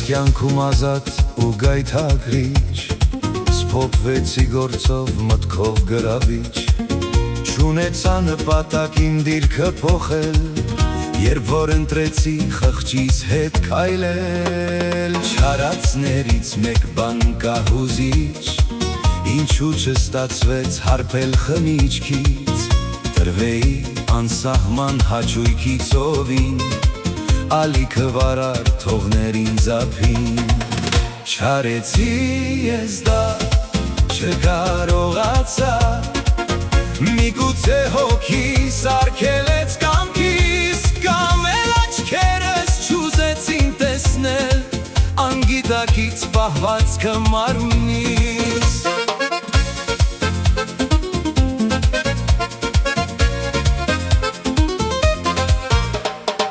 կյանքում ազատ ու գայթակղիչ, սփոփվեցի գործով մտքով գրավիչ, չունեցա նպատակ իմ դիրքը փոխել, երբ որ ընտրեցի խղճիս հետ քայլել, չարածներից մեկ բան կա հուզիչ, ինչու չստացվեց հարբել խմիչքից, տրվեի անսահման հաճույքի ծովին, ալիքը վարար թողներին զափին, չարեցի ես դա, չկարողացա, միգուցե հոգիս արգելեց կամքիս, կամ էլ աչքերս չուզեցին տեսնել, անգիտակից պահվածքը մարմնիս,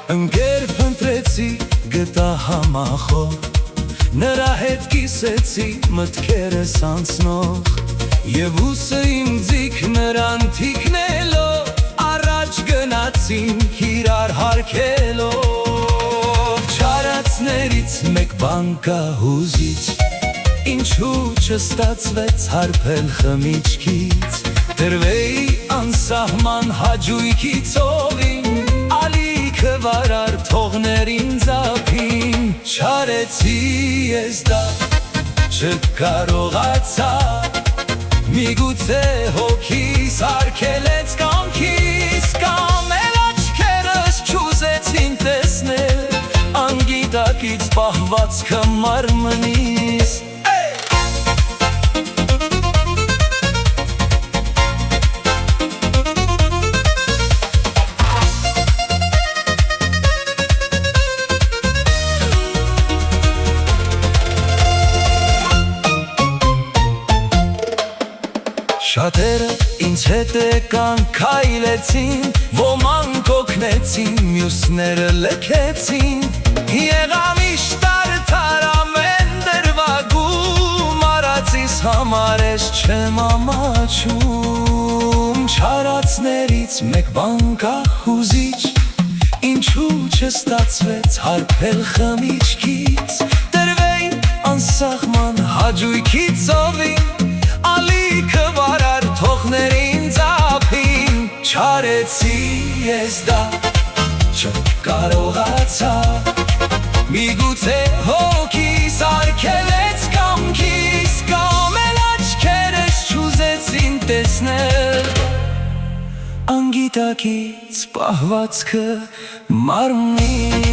ընկեր փնտրեցի գտա համախոհ, նրա հետ կիսեցի մտքերս անցնող, և հուսը իմ ձիգ նրան թիկնելով, առաջ գնացինք իրար հարգելով, չարածներից մեկ բան կա հուզիչ, ինչու չստացվեց հարբել խմիչքից, տրվեի անսահման հաճույքի ծովին, ալիքը վարար թողներին զափին, չարեցի ես դա, չկարողացա, միգուցե հոգիս արգելեց կամքիս, կամ էլ աչքերս չուզեցին տեսնել, անգիտակից պահվածքը մարմնիս, շատերը ինձ հետ եկան քայլեցին, ոմանք օգնեցին, մյուսները լքեցին, եղա միշտ արդար ամեն դրվագում, արածիս համար ես չեմ ամաչում, չարածներից մեկ բան կա հուզիչ, ինչու չստացվեց հարբել խմիչքից, տրվեի անսահման հաճույքի ծովին, ալիքը վարար թողներին զափին, չարեցի ես դա, չկարողացա, միգուցե հոգիս արգելեց կամքիս, կամ էլ աչքերս չուզեցին տեսնել, անգիտակից պահվածքը մարմնիս,